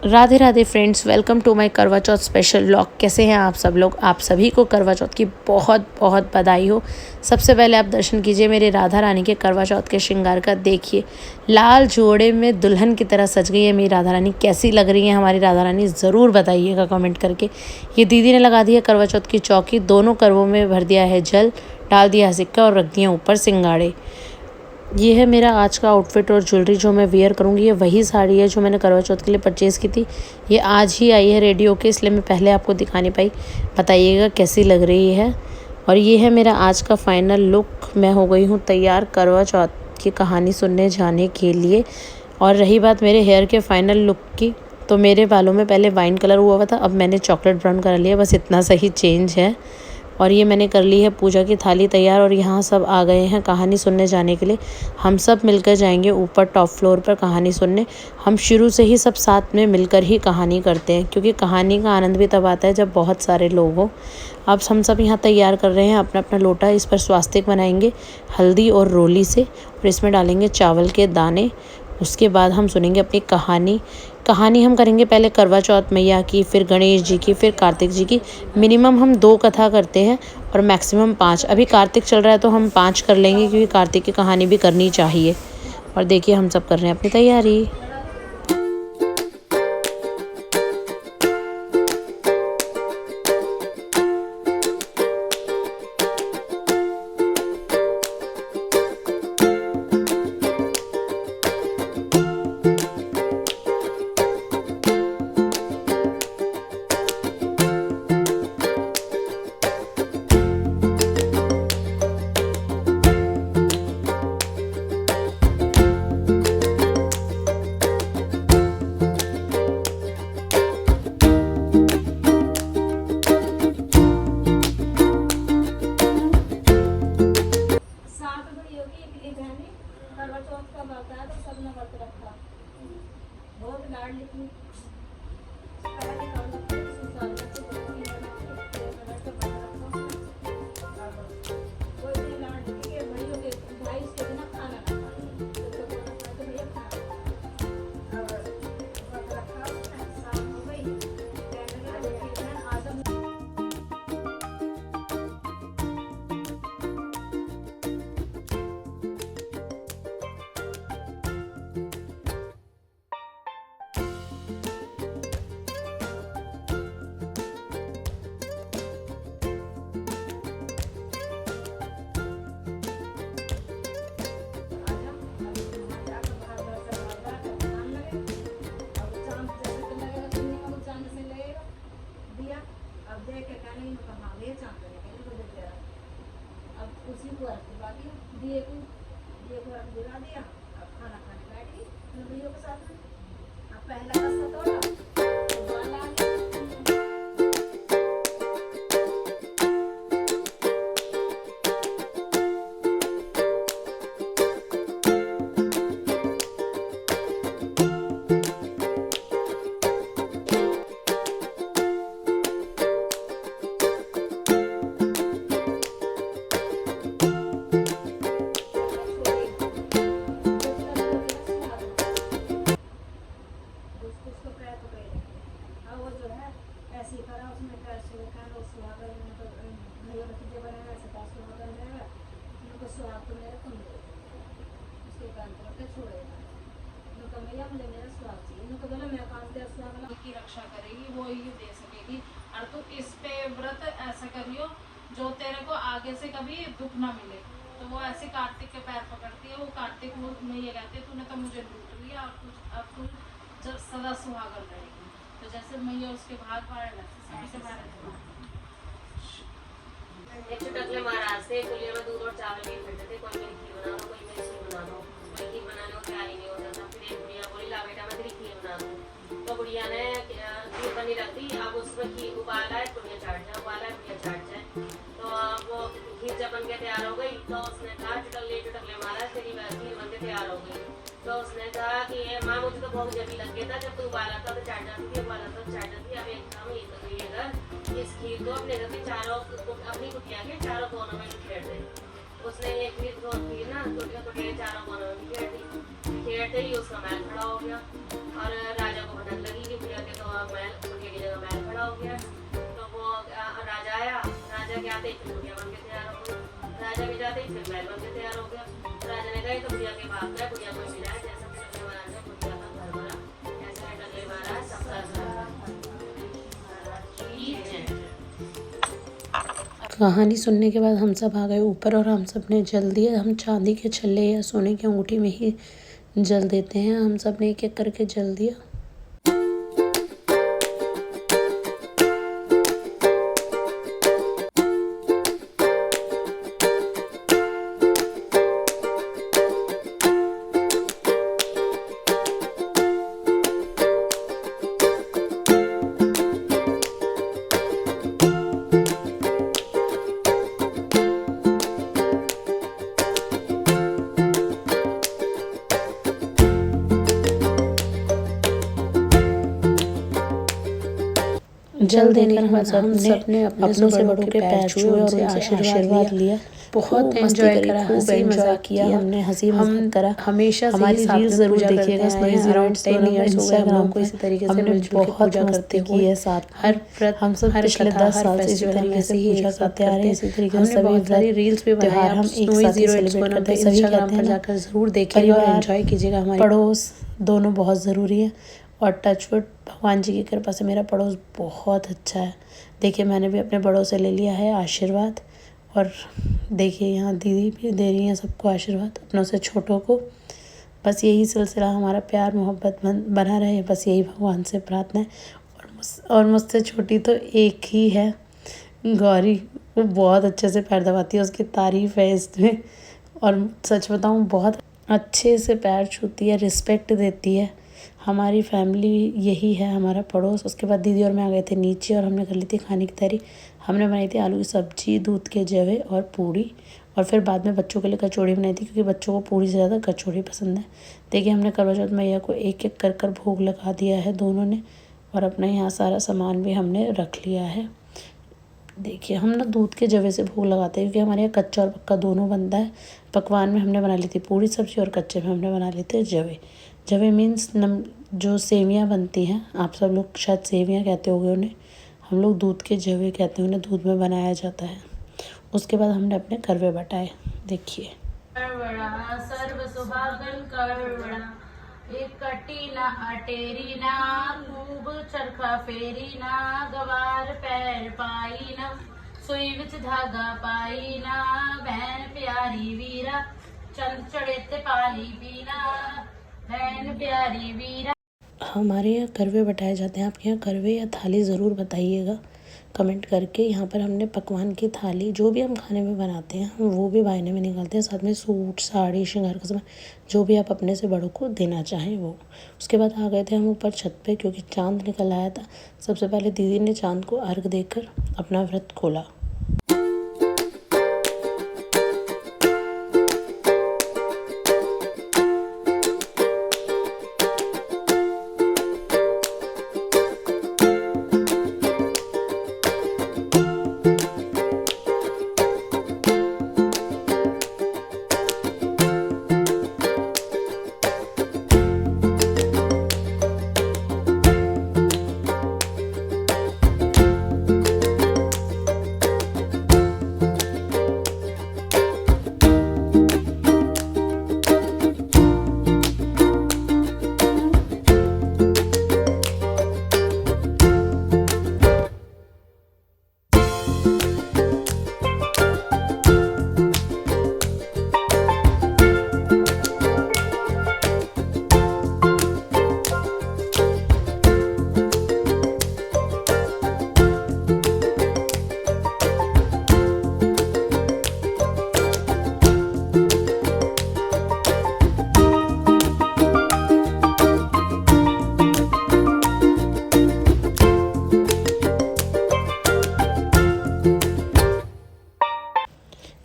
Radhe Radhe friends, welcome to my Karva Chauth special vlog. कैसे हैं आप सब लोग? आप सभी को करवा चौथ की बहुत बहुत बधाई हो। सबसे पहले आप दर्शन कीजिए मेरे राधा रानी के करवा चौथ के श्रृंगार का। देखिए लाल जोड़े में दुल्हन की तरह सज गई है मेरी राधा रानी। कैसी लग रही है हमारी राधा रानी, ज़रूर बताइएगा कमेंट करके। ये दीदी ने लगा दी है करवा चौथ की चौकी, दोनों करवों में भर दिया है जल, डाल दिया है सिक्का और रख दिया ऊपर सिंगाड़े। ये है मेरा आज का आउटफिट और ज्वेलरी जो मैं वेयर करूँगी। ये वही साड़ी है जो मैंने करवा चौथ के लिए परचेज़ की थी। ये आज ही आई है रेडी होके, इसलिए मैं पहले आपको दिखा नहीं पाई। बताइएगा कैसी लग रही है। और ये है मेरा आज का फाइनल लुक। मैं हो गई हूँ तैयार करवा चौथ की कहानी सुनने जाने के लिए। और रही बात मेरे हेयर के फाइनल लुक की, तो मेरे बालों में पहले वाइन कलर हुआ था, अब मैंने चॉकलेट ब्राउन कर लिया। बस इतना सही चेंज है। और ये मैंने कर ली है पूजा की थाली तैयार। और यहाँ सब आ गए हैं कहानी सुनने जाने के लिए। हम सब मिलकर जाएंगे ऊपर टॉप फ्लोर पर कहानी सुनने। हम शुरू से ही सब साथ में मिलकर ही कहानी करते हैं, क्योंकि कहानी का आनंद भी तब आता है जब बहुत सारे लोग हों। अब हम सब यहाँ तैयार कर रहे हैं अपना अपना लोटा। इस पर स्वास्तिक बनाएंगे हल्दी और रोली से, और इसमें डालेंगे चावल के दाने। उसके बाद हम सुनेंगे अपनी कहानी हम करेंगे पहले करवा चौथ मैया की, फिर गणेश जी की, फिर कार्तिक जी की। मिनिमम हम 2 कथा करते हैं और मैक्सिमम 5। अभी कार्तिक चल रहा है तो हम 5 कर लेंगे, क्योंकि कार्तिक की कहानी भी करनी चाहिए। और देखिए हम सब कर रहे हैं अपनी तैयारी। करवा चौथ का व्रत है तो सबने व्रत रखा, बहुत लाड लिखी। अब उसी को बाकी दिए को बुला दिया। अब खाना खाने बैठ गई भैया के साथ में। अब पहला रास्ता तोड़ा तो बाल आ गया। ऐसे ही करा उसमें कैसे लिखा है सुहागन में तो भैया भतीजे बने वैसे का सुहागन रहेगा। उनको सुहाग तो मेरे तुम दे उसके कान पर छोड़ेगा। उनको भैया मुझे मेरा सुहाग चाहिए। उनको बोला मैं कान दे सुहाग की रक्षा करेगी, वो ही दे सकेगी। और तू इस पे व्रत ऐसा करियो जो तेरे को आगे से कभी दुख ना मिले। तो वो ऐसे कार्तिक के पैर पकड़ती है। वो कार्तिक में ये कहते हैं तूने तो मुझे लूट लिया, अब तू जब सदा सुहागन रहेगी। तो जैसे मैया उसके भाग पाए सभी से एक टकले महाराज थे, चूल्हे में दूध और चावल नहीं मिलते थे। कोई मेरी खीर बना दो, कोई मेरी खीर बना दो। कोई खीर बनाने को तैयार ही नहीं होता था। फिर एक बुढ़िया बोली ला बेटा मैं तेरी खीर बना दूँ। तो बुढ़िया ने खीर बनी रख दी। अब उसमें खीर उबाला है, बुढ़िया चाट जाए, उबाला है, बुढ़िया चाट जाए। तो वो खीर जब बन के तैयार हो गई तो उसने कहा चुटकले महाराज तेरी खीर बन के तैयार हो गई। तो उसने कहा कि माँ मुझे तो बहुत जल्दी लग गया था, जब तू उबाला था तो चाट जाती थी, उबाला था तो चाट जाती। अब एक काम ये करिएगा, इस खीर को अपने घर के चारों अपनी कुटिया के चारों कोनों में बिखेर दे। उसने ये खीर को ना कुटिया चारों कोनों में बिखेर दी। बिखेरते ही उसका महल खड़ा हो गया और राजा को भनक लगी कि हो गया। तो वो राजा आया, राजा के आते ही फिर बुढ़िया बन के तैयार हो गई। राजा के जाते ही फिर महल बन के तैयार हो गया। राजा ने कहा तो बुढ़िया के बाप है, बुढ़िया को मिला है, जैसा टकले महाराज है बुढ़िया का घर बना, ऐसा टकले महाराज सबका घर। कहानी सुनने के बाद हम सब आ गए ऊपर और हम सब ने जल दिया। हम चांदी के छल्ले या सोने की अंगूठी में ही जल देते हैं। हम सब ने एक एक करके जल दिया। जल देने के बाद हम सबने अपने से बड़ों के पैर छुए और उनसे आशीर्वाद लिया। बहुत एंजॉय करा, खूब एंजॉय किया हमने, हंसी मजाक करा। हमेशा हमारी रील्स जरूर देखिएगा। अराउंड 10 इयर्स हो गए हम को इसी तरीके से मिलजुल के पूजा करते हुए साथ। हर व्रत हम सब पिछले 10 साल से इसी तरीके से पूजा करते आ रहे हैं। इसी तरीके से सभी सारी रील्स भी बनाए। हम एक साथ सेलिब्रेट करते हैं। सभी कहते हैं जाकर जरूर देखिएगा और एंजॉय कीजिएगा। हमारे पड़ोस दोनों बहुत ज़रूरी है और टचवुड भगवान जी की कृपा से मेरा पड़ोस बहुत अच्छा है। देखिए मैंने भी अपने बड़ों से ले लिया है आशीर्वाद और देखिए यहाँ दीदी भी दे रही हैं सबको आशीर्वाद, अपनों से छोटों को। बस यही सिलसिला हमारा प्यार मोहब्बत बना रहे, बस यही भगवान से प्रार्थना है। और मुझसे छोटी तो एक ही है, गौरी। वो बहुत अच्छे से पैर दबाती है, उसकी तारीफ़ है इसमें। और सच बताऊँ बहुत अच्छे से पैर छूती है, रिस्पेक्ट देती है। हमारी फैमिली यही है, हमारा पड़ोस। उसके बाद दीदी और मैं आ गए थे नीचे और हमने कर ली थी खाने की तैयारी। हमने बनाई थी आलू की सब्जी, दूध के जवे और पूड़ी, और फिर बाद में बच्चों के लिए कचौड़ी बनाई थी क्योंकि बच्चों को पूड़ी से ज़्यादा कचौड़ी पसंद है। देखिए हमने करवा चौथ मैया को एक एक कर भोग लगा दिया है दोनों ने, और अपना यहाँ सारा सामान भी हमने रख लिया है। देखिए हम ना दूध के जवे से भोग लगाते हैं क्योंकि हमारे यहाँ कच्चा और पक्का दोनों बनता है। पकवान में हमने बना ली थी पूड़ी सब्जी और कच्चे में हमने बना लिए थे जवे। जवे मीन्स जो सेवियाँ बनती हैं, आप सब लोग शायद सेवियाँ कहते होंगे उन्हें, हम लोग दूध के जवे कहते हैं उन्हें। दूध में बनाया जाता है। उसके बाद हमने अपने करवे बटाए। देखिए करवड़ा सर्व सुभागन करवड़ा, एक कटी ना अटेरी ना, खूब चरखा फेरी ना, गवार पैर पाई ना, सुई विच धागा पाई ना, बहन प्यारी वीरा, चंद चढ़े ते पाली पीना, बहन प्यारी वीरा। हमारे यहाँ करवे बटाए जाते हैं। आपके यहाँ करवे या थाली ज़रूर बताइएगा कमेंट करके। यहाँ पर हमने पकवान की थाली, जो भी हम खाने में बनाते हैं हम वो भी वायने में निकालते हैं, साथ में सूट साड़ी श्रृंगार का सामान जो भी आप अपने से बड़ों को देना चाहें वो। उसके बाद आ गए थे हम ऊपर छत पे क्योंकि चांद निकल आया था। सबसे पहले दीदी ने चांद को अर्घ देकर अपना व्रत खोला।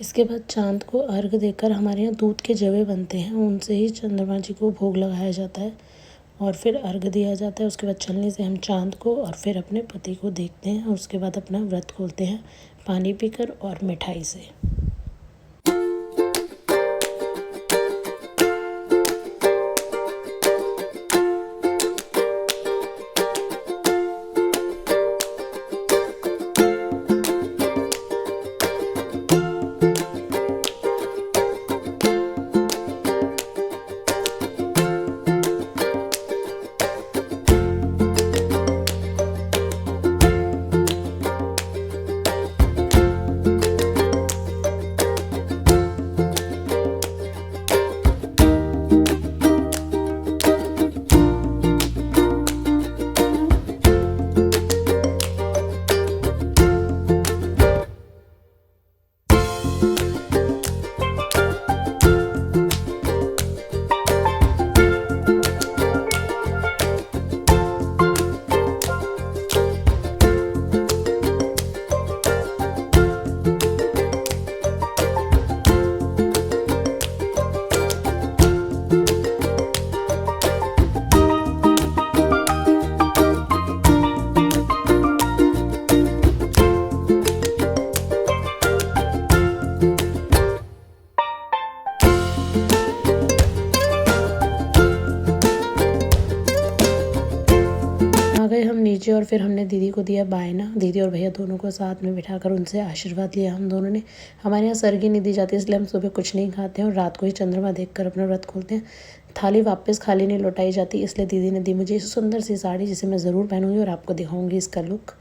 इसके बाद चांद को अर्घ देकर हमारे यहाँ दूध के जवे बनते हैं, उनसे ही चंद्रमा जी को भोग लगाया जाता है और फिर अर्घ दिया जाता है। उसके बाद चलने से हम चांद को और फिर अपने पति को देखते हैं और उसके बाद अपना व्रत खोलते हैं पानी पीकर और मिठाई से। हम नीचे और फिर हमने दीदी को दिया बायना। दीदी और भैया दोनों को साथ में बिठाकर उनसे आशीर्वाद लिया हम दोनों ने। हमारे यहाँ सरगी नहीं दी जाती, इसलिए हम सुबह कुछ नहीं खाते हैं और रात को ही चंद्रमा देखकर अपना व्रत खोलते हैं। थाली वापस खाली नहीं लौटाई जाती, इसलिए दीदी ने दी मुझे इस सुंदर सी साड़ी, जिसे मैं ज़रूर पहनूंगी और आपको दिखाऊंगी इसका लुक।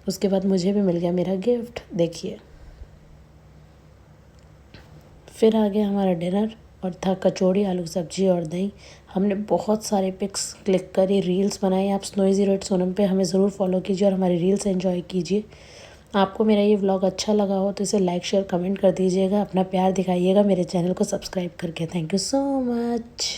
उसके बाद मुझे भी मिल गया मेरा गिफ्ट, देखिए। फिर आ गया हमारा डिनर और था कचौड़ी, आलू की सब्जी और दही। हमने बहुत सारे पिक्स क्लिक करी, रील्स बनाई। आप Snowy08 सोनम पे हमें ज़रूर फॉलो कीजिए और हमारी रील्स एंजॉय कीजिए। आपको मेरा ये व्लॉग अच्छा लगा हो तो इसे लाइक शेयर कमेंट कर दीजिएगा, अपना प्यार दिखाइएगा मेरे चैनल को सब्सक्राइब करके। Thank you so much.